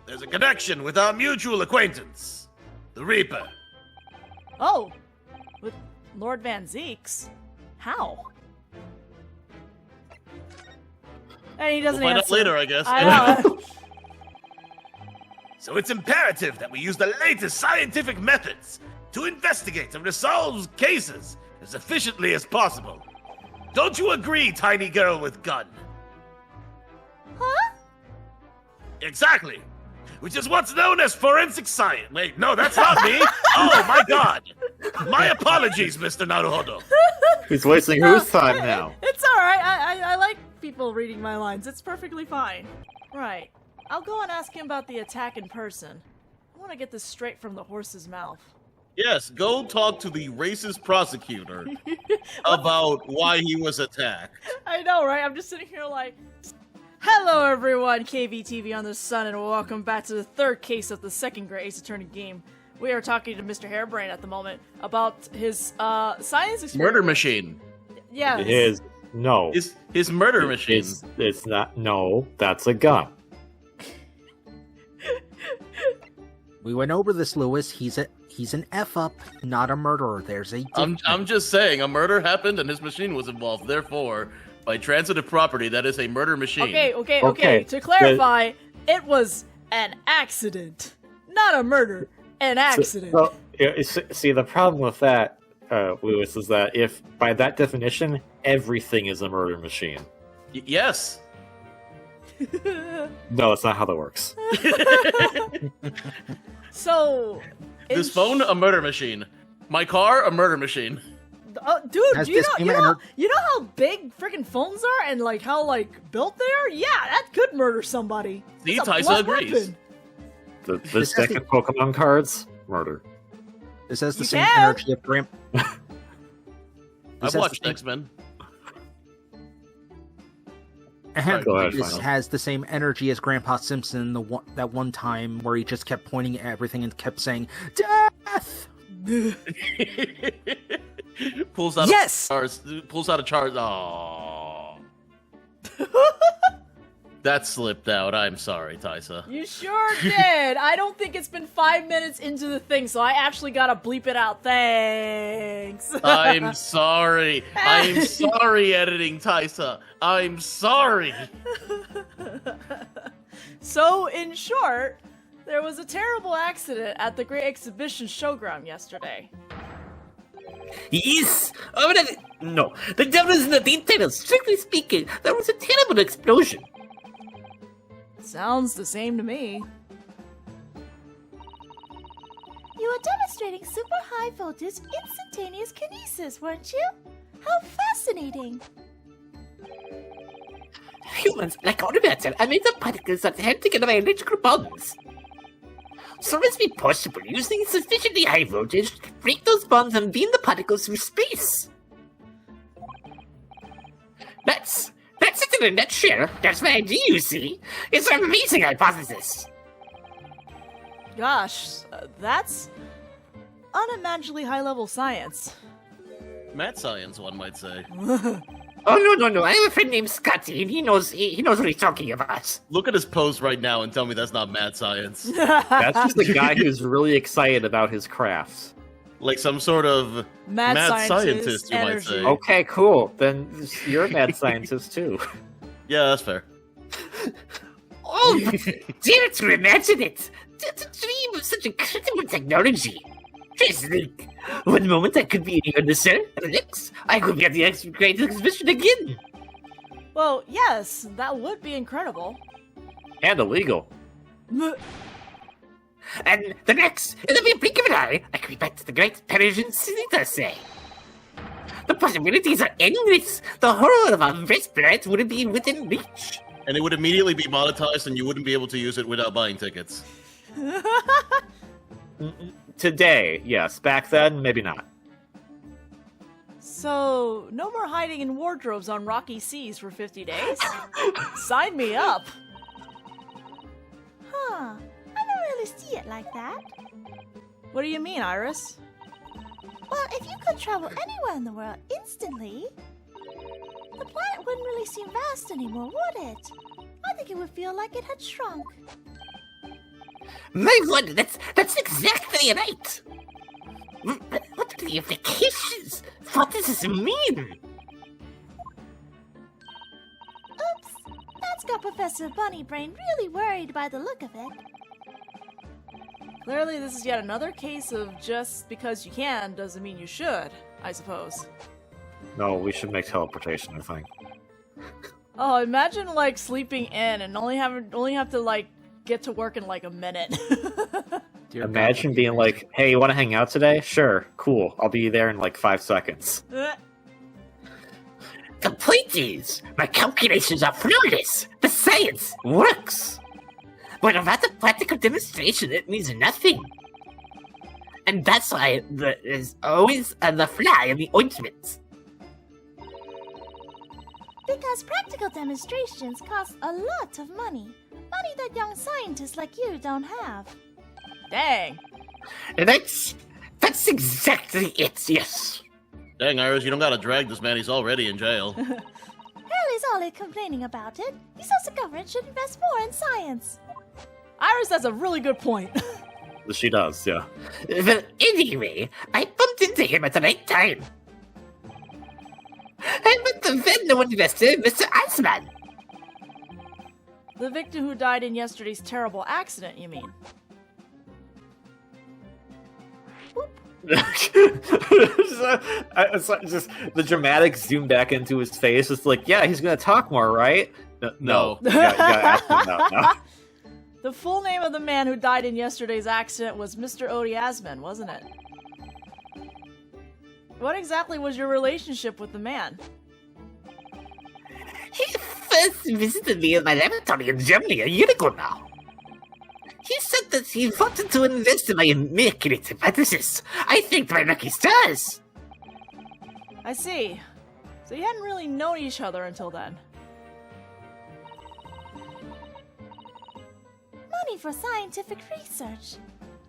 There's a connection with our mutual acquaintance, the Reaper. Oh, with Lord Van Zeeks? How? And he doesn't We'll find out answer. later, I guess. I know. So it's imperative that we use the latest scientific methods to investigate and resolve cases as efficiently as possible. Don't you agree, tiny girl with gun? Huh? Exactly. Which is what's known as forensic science. Wait, no, that's not me. Oh, my God. My apologies, Mr. Naruhodo. He's wasting whose time now? It's alright. I like people reading my lines. It's perfectly fine. Right. I'll go and ask him about the attack in person. I want to get this straight from the horse's mouth. Yes, go talk to the racist prosecutor about why he was attacked. I know, right? I'm just sitting here like... Hello everyone, KVTV on the Sun, and welcome back to the third case of the second Great Ace Attorney game. We are talking to Mr. Hairbrain at the moment about his science experiment. Murder machine. Yeah. No. His murder machine. It's not. No, that's a gun. We went over this, Lewis. He's an F-up, not a murderer. There's a difference. I'm just saying, a murder happened and his machine was involved. Therefore, by transitive property, that is a murder machine. Okay. To clarify, it was an accident, not a murder. An accident. See, the problem with that, Lewis, is that if, by that definition, everything is a murder machine. Yes. No, that's not how that works. So, this phone, a murder machine. My car, a murder machine. Dude, do you know how big freaking phones are and like how like built they are? Yeah, that could murder somebody. See, Taisa agrees. This deck of Pokemon cards, murder. This has the same energy of Gramp. I've watched X-Men. This has the same energy as Grandpa Simpson that one time where he just kept pointing at everything and kept saying, "Death!" Pulls out yes! Pulls out a charge. Aww. That slipped out. I'm sorry, Taisa. You sure did. I don't think it's been 5 minutes into the thing, so I actually gotta bleep it out. Thanks. I'm sorry. I'm sorry, editing Taisa. I'm sorry. So, in short, there was a terrible accident at the Great Exhibition Showground yesterday. Yes! No, the devil is in the details. Strictly speaking, there was a terrible explosion. Sounds the same to me. You were demonstrating super high voltage instantaneous kinesis, weren't you? How fascinating! Humans, like all matter, are made of particles that held together by electrical bonds. So it's be possible using sufficiently high voltage to break those bonds and beam the particles through space. That's it in a nutshell. That's my idea, you see. It's an amazing hypothesis. Gosh, that's unimaginably high-level science. Mad science, one might say. Oh, no. I have a friend named Scotty, and he knows what he's talking about. Look at his post right now and tell me that's not mad science. That's just a guy who's really excited about his crafts. Like some sort of mad scientist, you might say. Okay, cool. Then you're a mad scientist, too. Yeah, that's fair. Oh, dare to imagine it! To dream of such incredible technology! Just think, one moment I could be in Universal, and the next, I could be at the Great Exhibition again! Well, yes, that would be incredible. And illegal. And the next, in the blink of an eye, I could be back to the Great Parisian City, say. The possibilities are endless! The horror of our breastplate wouldn't be within reach. And it would immediately be monetized and you wouldn't be able to use it without buying tickets. Today, yes. Back then, maybe not. So, no more hiding in wardrobes on rocky seas for 50 days? Sign me up! Huh. I don't really see it like that. What do you mean, Iris? Well, if you could travel anywhere in the world instantly, the planet wouldn't really seem vast anymore, would it? I think it would feel like it had shrunk. My word, that's exactly right. What are the implications? What does this mean? Oops, that's got Professor Bunnybrain really worried by the look of it. Clearly, this is yet another case of just because you can doesn't mean you should, I suppose. No, we should make teleportation a thing. Oh, imagine like sleeping in and only have to like get to work in like a minute. Imagine being like, hey, you want to hang out today? Sure, cool. I'll be there in like 5 seconds. The point is, my calculations are flawless. The science works. But without the practical demonstration, it means nothing. And that's why there is always the fly in the ointment. Because practical demonstrations cost a lot of money. Money that young scientists like you don't have. Dang. That's exactly it, yes. Dang, Iris, you don't gotta drag this man. He's already in jail. Hell is all complaining about it. He says the government should invest more in science. Iris, that's a really good point. She does, yeah. Well, anyway, I bumped into him at the right time. I met the vendor investor, Mr. Iceman. The victim who died in yesterday's terrible accident, you mean? It's just the dramatic zoom back into his face. It's like, yeah, he's gonna talk more, right? No. You gotta ask him now. The full name of the man who died in yesterday's accident was Mr. Odiasman, wasn't it? What exactly was your relationship with the man? He first visited me in my laboratory in Germany a year ago now. He said that he wanted to invest in my immaculate hypothesis. I thanked my lucky stars. I see. So you hadn't really known each other until then. Money for scientific research.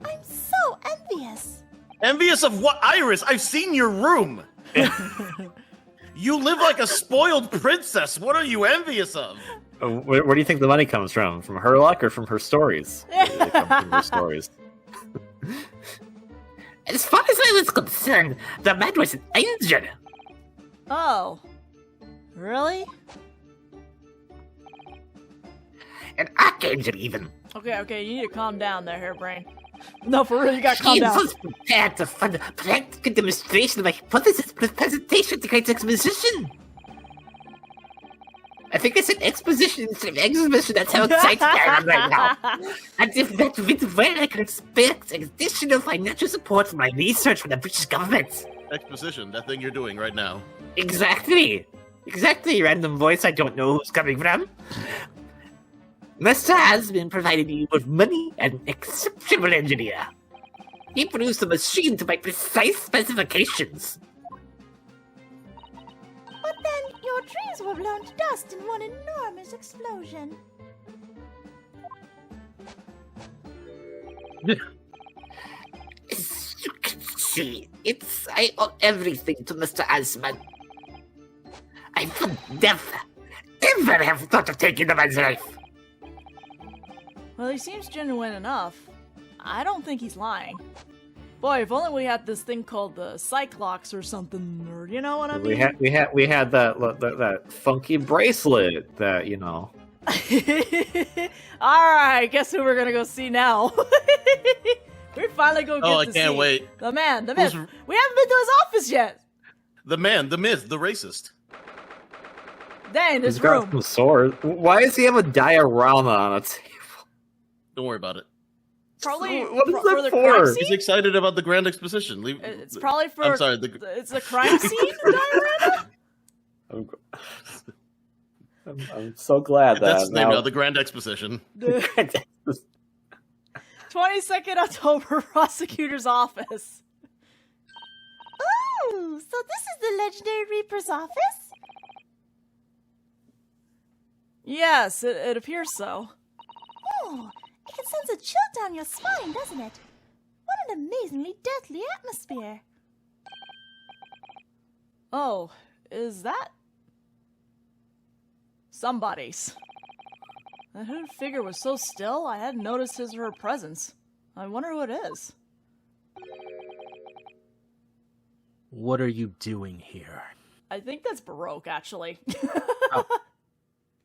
I'm so envious. Envious of what, Iris? I've seen your room. You live like a spoiled princess. What are you envious of? Where do you think the money comes from? From her luck or from her stories? It comes from her stories. As far as I was concerned, the man was an angel. Oh. Really? An archangel, even. Okay, you need to calm down there, Hairbrain. No, for real, you gotta calm He down. was prepared to fund a practical demonstration of my hypothesis for the presentation at the Great Exposition. I think I said exposition instead of exhibition. That's how excited I am right now. And if that went well, I can expect additional financial support for my research from the British government. Exposition, that thing you're doing right now. Exactly, random voice I don't know who's coming from. Mr. has been providing me with money and an exceptional engineer. He produced a machine to my precise specifications. But then your dreams were blown to dust in one enormous explosion. As you can see, I owe everything to Mr. Asman. I would never have thought of taking the man's life. Well, he seems genuine enough. I don't think he's lying. Boy, if only we had this thing called the Cyclox or something, or you know what I mean? We had that funky bracelet that, you know. Alright, guess who we're gonna go see now? We're finally gonna get to see. I can't wait. The man, the myth. We haven't been to his office yet. The man, the myth, the racist. Dang, this He's got room. some sword. Why does he have a diorama on a table? Don't worry about it. Probably What is that for the for? crime He's scene? excited about the Grand Exposition. It's probably for. I'm sorry. It's a crime scene diorama. I'm so glad that That's his name now. The Grand Exposition. 22nd October, prosecutor's office. Ooh, so this is the legendary Reaper's office? Yes, it appears so. Oh, it can send a chill down your spine, doesn't it? What an amazingly deathly atmosphere. Oh, is that somebody's? That hooded figure was so still, I hadn't noticed his or her presence. I wonder who it is. What are you doing here? I think that's Baroque, actually.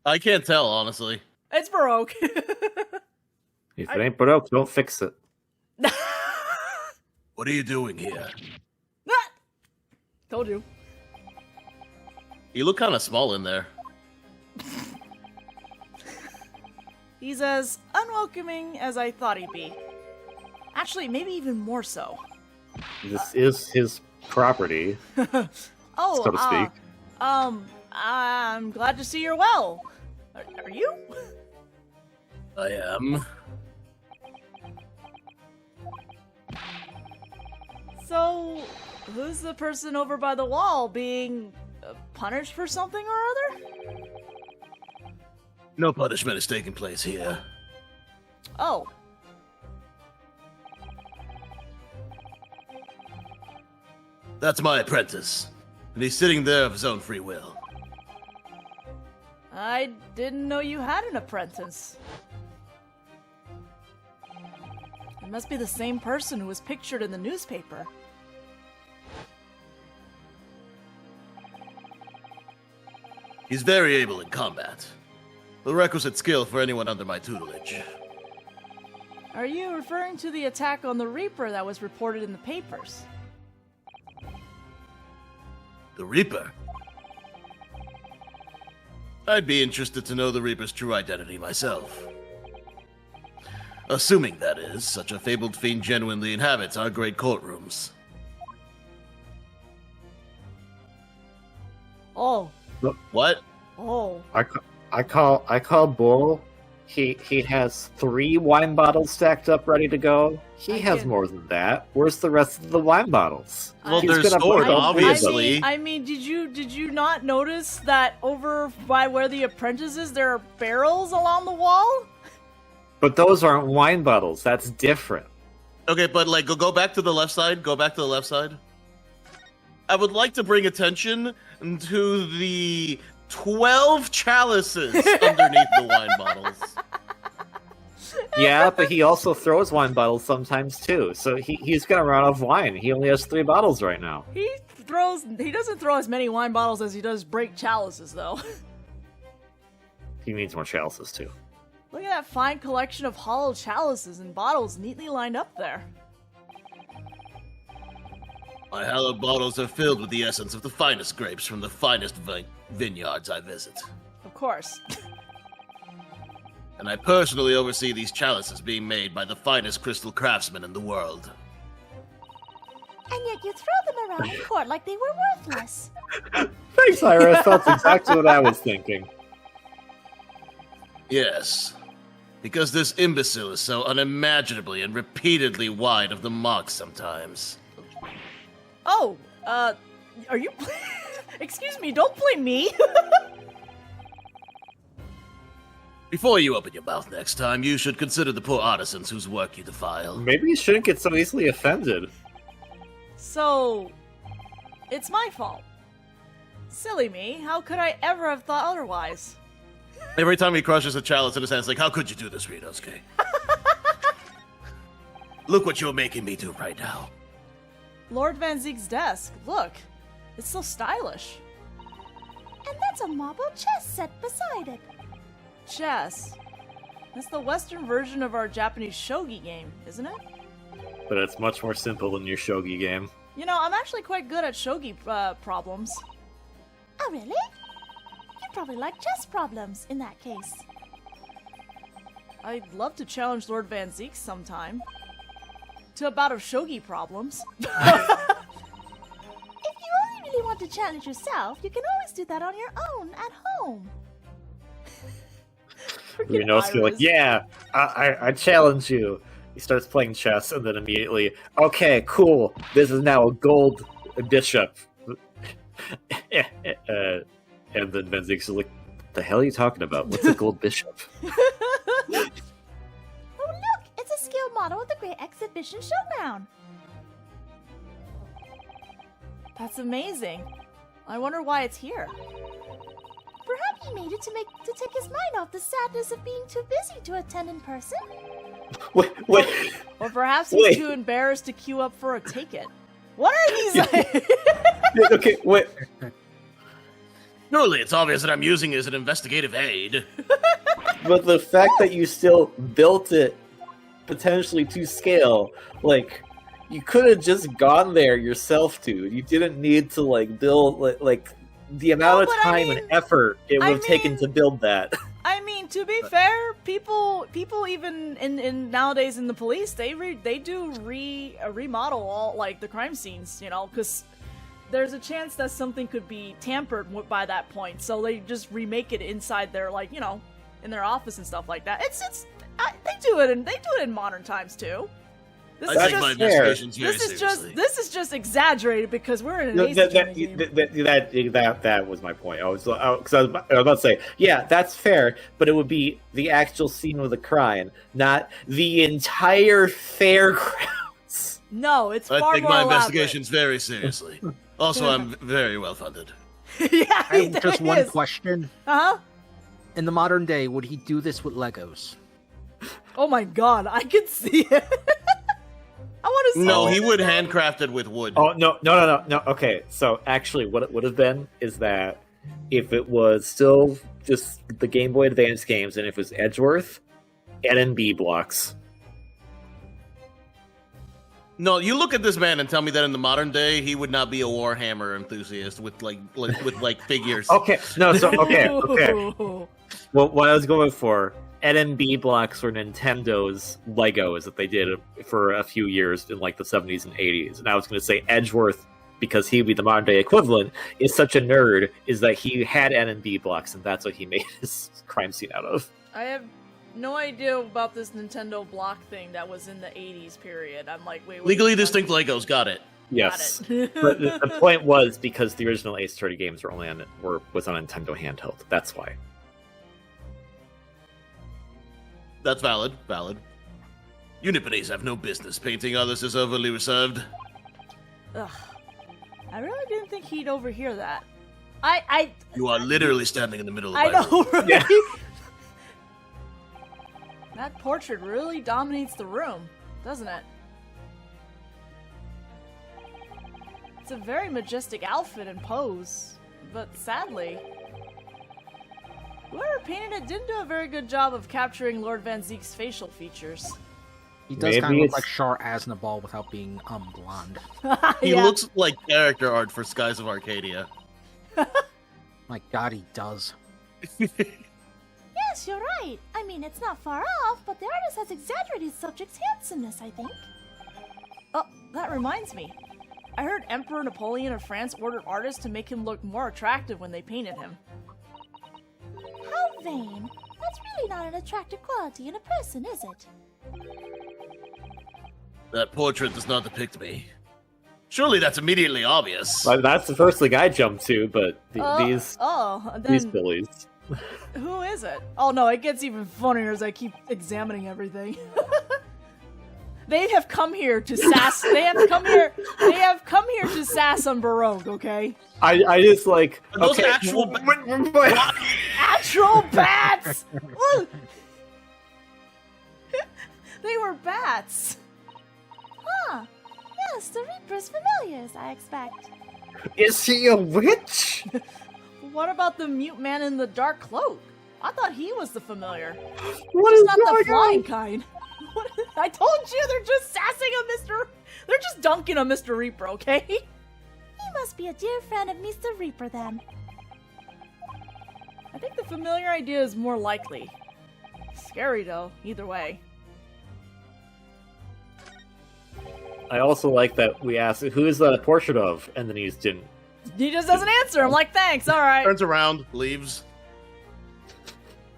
I can't tell, honestly. It's Baroque. If it ain't broke, don't fix it. What are you doing here? Told you. You look kind of small in there. He's as unwelcoming as I thought he'd be. Actually, maybe even more so. This is his property, Oh, so to speak. I'm glad to see you're well. Are you? I am. So, who's the person over by the wall being punished for something or other? No punishment is taking place here. Oh. That's my apprentice. And he's sitting there of his own free will. I didn't know you had an apprentice. It must be the same person who was pictured in the newspaper. He's very able in combat. The requisite skill for anyone under my tutelage. Are you referring to the attack on the Reaper that was reported in the papers? The Reaper? I'd be interested to know the Reaper's true identity myself. Assuming, that is, such a fabled fiend genuinely inhabits our great courtrooms. Oh. What? Oh. I call Bull. He has 3 wine bottles stacked up ready to go. He has more than that. Where's the rest of the wine bottles? Well, He's they're gonna stored, put all 3 of them. obviously. I mean, did you not notice that over by where the apprentice is, there are barrels along the wall? But those aren't wine bottles. That's different. Okay, but like, go back to the left side. Go back to the left side. I would like to bring attention to the 12 chalices underneath the wine bottles. Yeah, but he also throws wine bottles sometimes too. So he's gonna run out of wine. He only has 3 bottles right now. He doesn't throw as many wine bottles as he does break chalices, though. He needs more chalices too. Look at that fine collection of hollow chalices and bottles neatly lined up there. My hallowed bottles are filled with the essence of the finest grapes from the finest vineyards I visit. Of course. And I personally oversee these chalices being made by the finest crystal craftsmen in the world. And yet you throw them around in court like they were worthless. Thanks, Iris. That's exactly what I was thinking. Yes. Because this imbecile is so unimaginably and repeatedly wide of the mark sometimes. Oh, are you... Excuse me, don't blame me! Before you open your mouth next time, you should consider the poor artisans whose work you defile. Maybe you shouldn't get so easily offended. So, it's my fault. Silly me, how could I ever have thought otherwise? Every time he crushes a chalice in his hands, like, how could you do this, Ryunosuke? Look what you're making me do right now. Lord Van Zieg's desk, look. It's so stylish. And that's a marble chess set beside it. Chess. That's the Western version of our Japanese shogi game, isn't it? But it's much more simple than your shogi game. You know, I'm actually quite good at shogi problems. Oh, really? You probably like chess problems in that case. I'd love to challenge Lord Van Zieg sometime. To a bout of shogi problems. If you only really want to challenge yourself, you can always do that on your own at home. Ryunosuke like, yeah, I challenge you. He starts playing chess and then immediately, okay, cool. This is now a gold bishop. And then Van Zieg's like, what the hell are you talking about? What's a gold bishop? Oh, look! It's a skill model of the Great Exhibition Showground. That's amazing. I wonder why it's here. Perhaps he made it to take his mind off the sadness of being too busy to attend in person. Wait. Or perhaps he's too embarrassed to queue up for a ticket. What are these? Okay, wait. Surely it's obvious that I'm using it as an investigative aid. But the fact that you still built it potentially to scale, like, you could have just gone there yourself, dude. You didn't need to, like, build, like the amount of time and effort it would have taken to build that. I mean, to be fair, people even in nowadays in the police, they do remodel all, like, the crime scenes, you know, because there's a chance that something could be tampered by that point, so they just remake it inside their, like, you know, in their office and stuff like that. They do it in modern times too. I take my investigations very seriously. This is just exaggerated because we're in an Ace game. That was my point. I was about to say, yeah, that's fair, but it would be the actual scene with the crime, not the entire fairgrounds. No, it's far more I take my elaborate. investigations very seriously. Also, I'm very well funded. Yeah, I have just one question. Uh-huh. In the modern day, would he do this with Legos? Oh my god, I can see it. I want to see No, it. he would handcraft it with wood. Oh, no. Okay, so actually what it would have been is that if it was still just the Game Boy Advance games and if it was Edgeworth, NB blocks. No, you look at this man and tell me that in the modern day he would not be a Warhammer enthusiast with figures. Okay, okay. Well, what I was going for, NB blocks were Nintendo's Legos that they did for a few years in like the 70s and 80s. And I was going to say Edgeworth, because he'd be the modern day equivalent, is such a nerd, is that he had NB blocks and that's what he made his crime scene out of. I have no idea about this Nintendo block thing that was in the 80s period. I'm like, wait. Legally distinct Legos, got it. Yes. Got it. But the point was because the original Ace Attorney games were only was on Nintendo handheld. That's why. That's valid. You Nipponese have no business painting others as overly reserved. Ugh. I really didn't think he'd overhear that. You are literally standing in the middle of I my room. know, right? Yeah. That portrait really dominates the room, doesn't it? It's a very majestic outfit and pose, but sadly, whoever painted it didn't do a very good job of capturing Lord Van Zeek's facial features. He does kind of look like Char Aznavour without being blonde. He looks like character art for Skies of Arcadia. My god, he does. Yes, you're right. I mean, it's not far off, but the artist has exaggerated the subject's handsomeness, I think. Oh, that reminds me. I heard Emperor Napoleon of France ordered artists to make him look more attractive when they painted him. How vain. That's really not an attractive quality in a person, is it? That portrait does not depict me. Surely that's immediately obvious. Well, that's the first thing I jumped to, but these Billies. Who is it? Oh no, it gets even funnier as I keep examining everything. They have come here to sass. They have come here to sass on Baroque. Okay. I just like Are those okay. Actual bats! They were bats. Huh. Yes, the Reaper's familiars, I expect. Is he a witch? What about the mute man in the dark cloak? I thought he was the familiar. What He's is not the going flying on? kind. I told you, they're just sassing on Mr. They're just dunking on Mr. Reaper, okay? He must be a dear friend of Mr. Reaper, then. I think the familiar idea is more likely. Scary, though, either way. I also like that we asked, who is that a portrait of? And then he just didn't. He just doesn't answer. I'm like, thanks, alright. Turns around, leaves.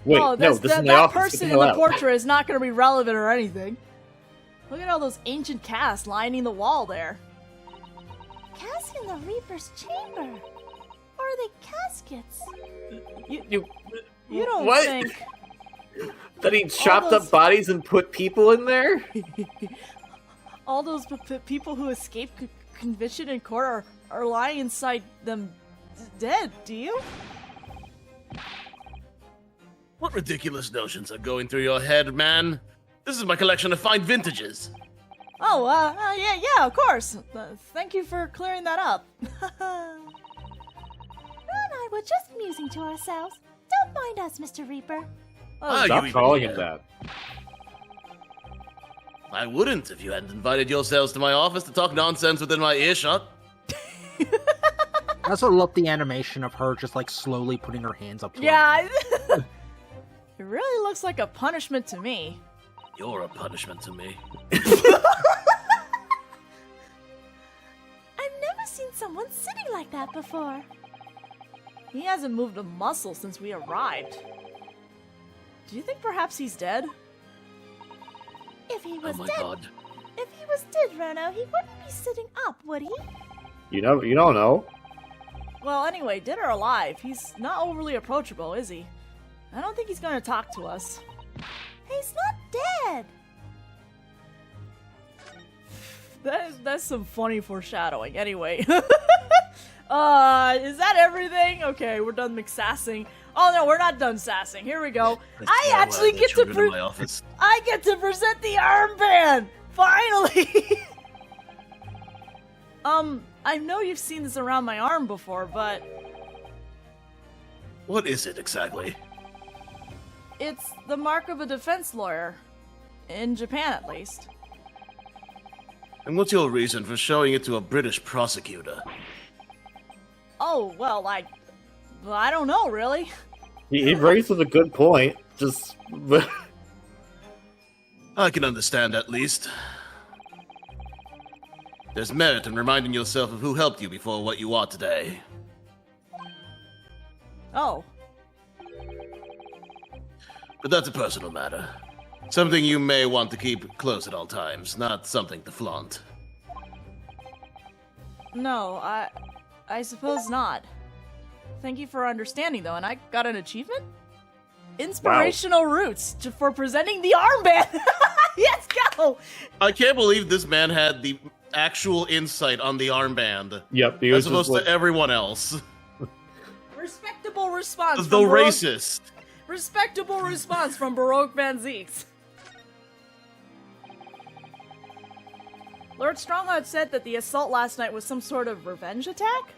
Wait, Oh, no, this is my that office. person in the portrait is not going to be relevant or anything. Look at all those ancient casts lining the wall there. Casts in the Reaper's chamber. Or are they caskets? You don't What? think... That he chopped those- up bodies and put people in there? all those people who escaped conviction in court are lying inside them dead, do you? What ridiculous notions are going through your head, man? This is my collection of fine vintages. Oh, yeah, of course. Thank you for clearing that up. Ru and I were just musing to ourselves. Don't mind us, Mr. Reaper. Oh, Stop you calling even- him that. I wouldn't if you hadn't invited yourselves to my office to talk nonsense within my earshot. I also love the animation of her just like slowly putting her hands up to her yeah. It really looks like a punishment to me. You're a punishment to me. I've never seen someone sitting like that before. He hasn't moved a muscle since we arrived. Do you think perhaps he's dead? If he Oh was my dead, god. if he was dead, Runo, he wouldn't be sitting up, would he? You don't know. Well, anyway, dead or alive, he's not overly approachable, is he? I don't think he's going to talk to us. He's not dead. That's some funny foreshadowing. Anyway. Is that everything? Okay, we're done McSassing. Oh no, we're not done sassing. Here we go. I actually get to my office. I get to present the armband! Finally! I know you've seen this around my arm before, but What is it exactly? it's the mark of a defense lawyer. In Japan, at least. And what's your reason for showing it to a British prosecutor? Oh, well, I don't know, really. He raises a good point. Just I can understand at least. There's merit in reminding yourself of who helped you before what you are today. Oh. But that's a personal matter. Something you may want to keep close at all times, not something to flaunt. No, I suppose not. Thank you for understanding, though, and I got an achievement? Inspirational roots for presenting the armband! Let's go! I can't believe this man had the actual insight on the armband. Yep, he As was opposed just to everyone else. Respectable response The from Baroque- racist. Respectable response from Baroque Van Zeeks. Lord Strongheart said that the assault last night was some sort of revenge attack?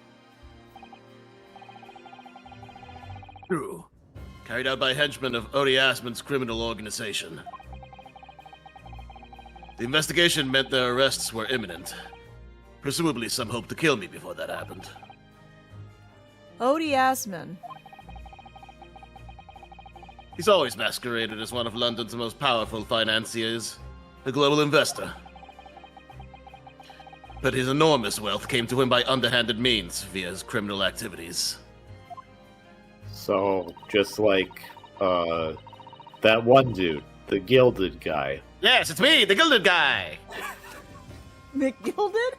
True. Carried out by henchmen of Odie Asmon's criminal organization. The investigation meant their arrests were imminent. Presumably some hoped to kill me before that happened. Odie Asman. He's always masqueraded as one of London's most powerful financiers, a global investor. But his enormous wealth came to him by underhanded means via his criminal activities. so just like that one dude, the gilded guy. Yes, it's me, the gilded guy! McGilded?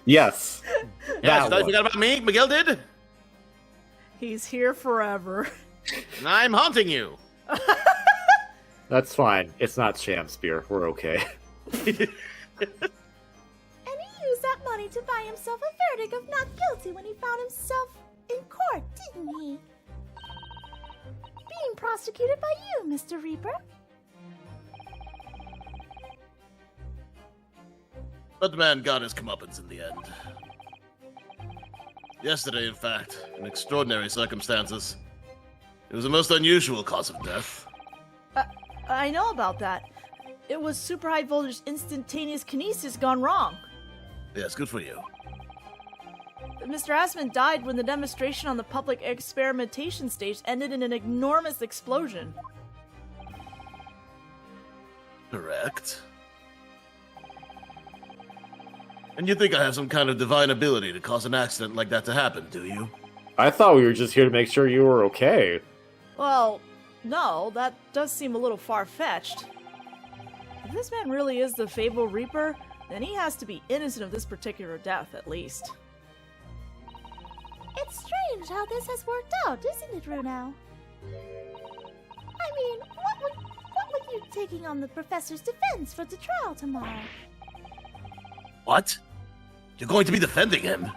Yes. Yes, that you thought you one. forgot about me, McGilded? He's here forever. I'm haunting you! That's fine. It's not Shamspear. We're okay. And he used that money to buy himself a verdict of not guilty when he found himself in court, didn't he? Being prosecuted by you, Mr. Reaper. But the man got his comeuppance in the end. Yesterday, in fact, in extraordinary circumstances. It was a most unusual cause of death. I know about that. It was super high voltage instantaneous kinesis gone wrong. Yes, good for you. Mr. Asman died when the demonstration on the public experimentation stage ended in an enormous explosion. Correct. And you think I have some kind of divine ability to cause an accident like that to happen, do you? I thought we were just here to make sure you were okay. Well, no, that does seem a little far-fetched. If this man really is the fabled Reaper, then he has to be innocent of this particular death, at least. It's strange how this has worked out, isn't it, Runo? I mean, what would you taking on the professor's defense for the trial tomorrow? What? You're going to be defending him?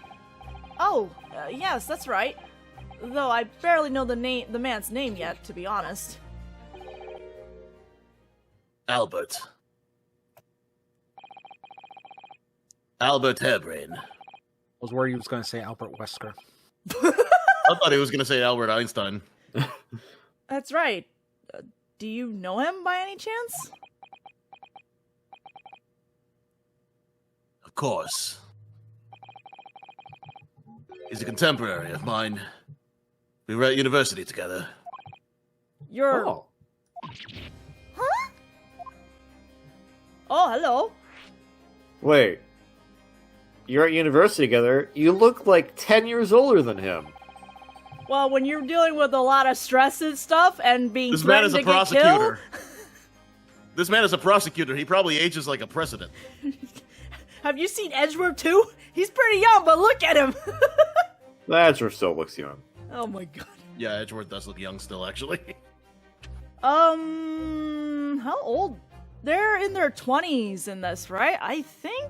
Oh, yes, that's right. Though I barely know the man's name yet, to be honest. Albert. Albert Hairbrain. I was worried he was going to say Albert Wesker. I thought he was going to say Albert Einstein. That's right. Do you know him by any chance? Of course. He's a contemporary of mine. We were at university together. You're... Oh. Huh? Oh, hello. Wait. You're at university together. You look like 10 years older than him. Well, when you're dealing with a lot of stress and stuff and being This man is a threatened to get prosecutor. killed... This man is a prosecutor. He probably ages like a president. Have you seen Edgeworth too? He's pretty young, but look at him! Edgeworth still looks young. Oh my god. Yeah, Edgeworth does look young still, actually. How old? They're in their 20s in this, right? I think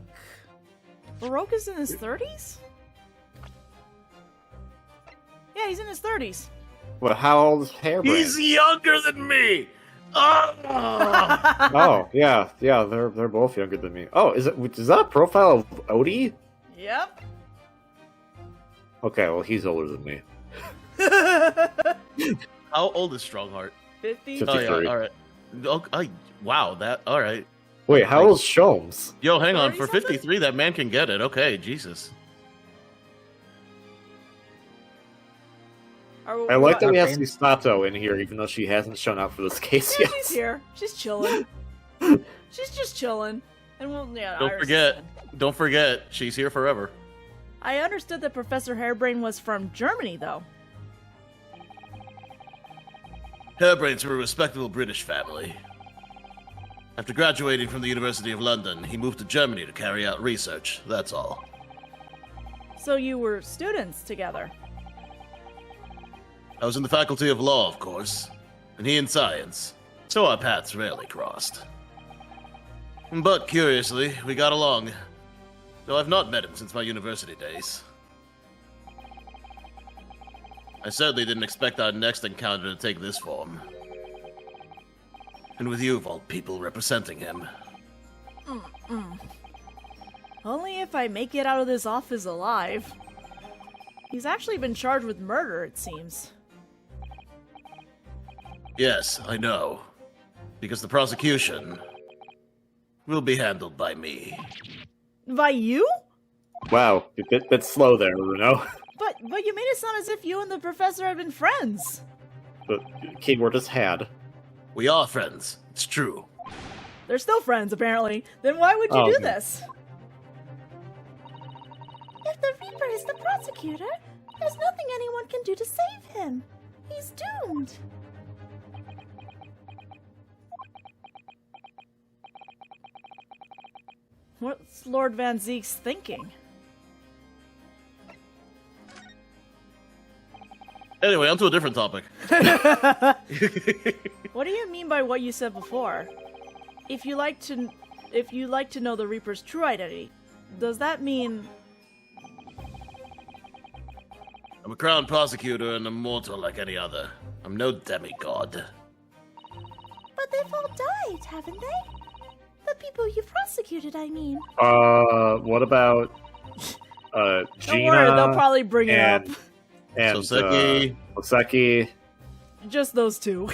Baroka's in his 30s? Yeah, he's in his 30s. Well, how old is Hairbrain? He's younger than me! Oh! Oh, yeah, they're both younger than me. Oh, is that a profile of Odie? Yep. Okay, well, he's older than me. How old is Strongheart? 50? 50. Oh, yeah, 53. alright. Wow, that... Alright. Wait, how old is Sholmes? Yo, hang on. For 30-something? 53, that man can get it. Okay, Jesus. I like that we have Susato in here, even though she hasn't shown up for this case Yeah, yet. she's here. She's chilling. She's just chilling. And well, yeah, Don't forget, she's here forever. I understood that Professor Hairbrain was from Germany, though. Hairbrain's from a respectable British family. After graduating from the University of London, he moved to Germany to carry out research, that's all. So you were students together. I was in the Faculty of Law, of course, and he in Science, so our paths rarely crossed. But, curiously, we got along, though I've not met him since my university days. I certainly didn't expect our next encounter to take this form. And with you, Vault people, representing him. Only if I make it out of this office alive. He's actually been charged with murder, it seems. Yes, I know. Because the prosecution will be handled by me. By you? Wow, a bit slow there, Runo. But you made it sound as if you and the professor had been friends. But keyword is had. We are friends, it's true. They're still friends, apparently. Then why would you Oh, do okay. this? If the Reaper is the prosecutor, there's nothing anyone can do to save him. He's doomed. What's Lord Van Zeek's thinking? Anyway, on to a different topic. What do you mean by what you said before? If you like to know the Reaper's true identity, does that mean... I'm a crown prosecutor and a mortal like any other. I'm no demigod. But they've all died, haven't they? The people you prosecuted, I mean. What about, Gina? Don't worry, they'll probably bring it up. And, Soseki. Soseki, Just those two.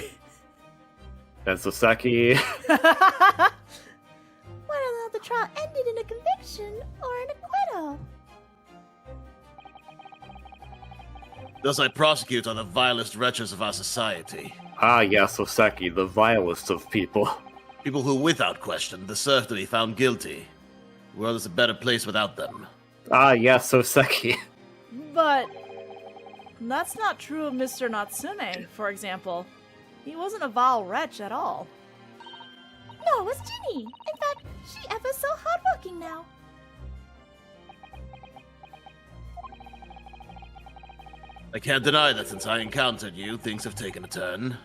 and Soseki. Whether or not the trial ended in a conviction or an acquittal. Those I prosecute are the vilest wretches of our society. Ah, yes, Soseki, the vilest of people. People who, without question, deserve to be found guilty. The world is a better place without them. Ah, yes, Soseki. But that's not true of Mr. Natsume, for example. He wasn't a vile wretch at all. No, it was Ginny. In fact, she ever so hardworking now. I can't deny that since I encountered you, things have taken a turn.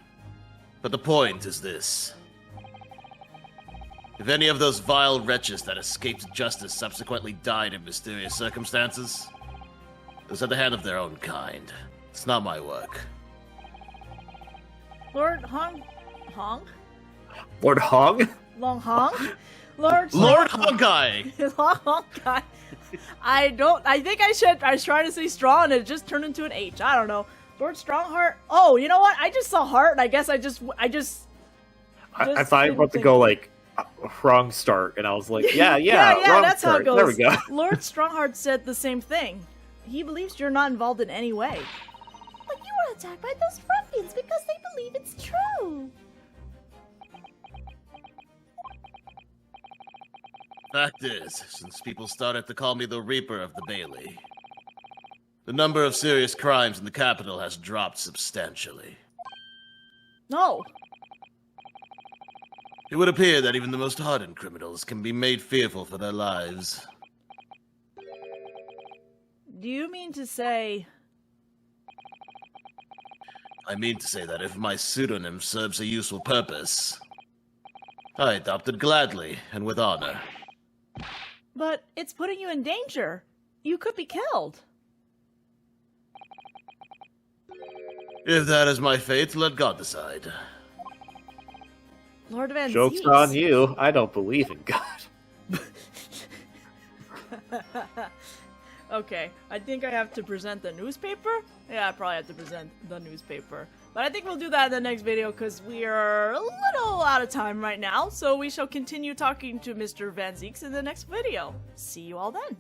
But the point is this. If any of those vile wretches that escaped justice subsequently died in mysterious circumstances, is at the hand of their own kind. It's not my work. Lord Hong? Lord Hong? Long Hong? Lord Honkai! Long Honkai. I think I was trying to say strong and it just turned into an H. I don't know. Lord Strongheart? Oh, you know what? I just saw heart and I guess I thought you were about to go like wrong start, and I was like, yeah, wrong that's start. how it goes. There we go. Lord Strongheart said the same thing. He believes you're not involved in any way. But you were attacked by those ruffians because they believe it's true. Fact is, since people started to call me the Reaper of the Bailey, the number of serious crimes in the capital has dropped substantially. No. It would appear that even the most hardened criminals can be made fearful for their lives. Do you mean to say... I mean to say that if my pseudonym serves a useful purpose, I adopt it gladly and with honor. But it's putting you in danger. You could be killed. If that is my fate, let God decide. Lord Van Joke's Zeeks. on you. I don't believe in God. Okay, I think I have to present the newspaper? Yeah, I probably have to present the newspaper. But I think we'll do that in the next video because we are a little out of time right now. So we shall continue talking to Mr. Van Zeeks in the next video. See you all then.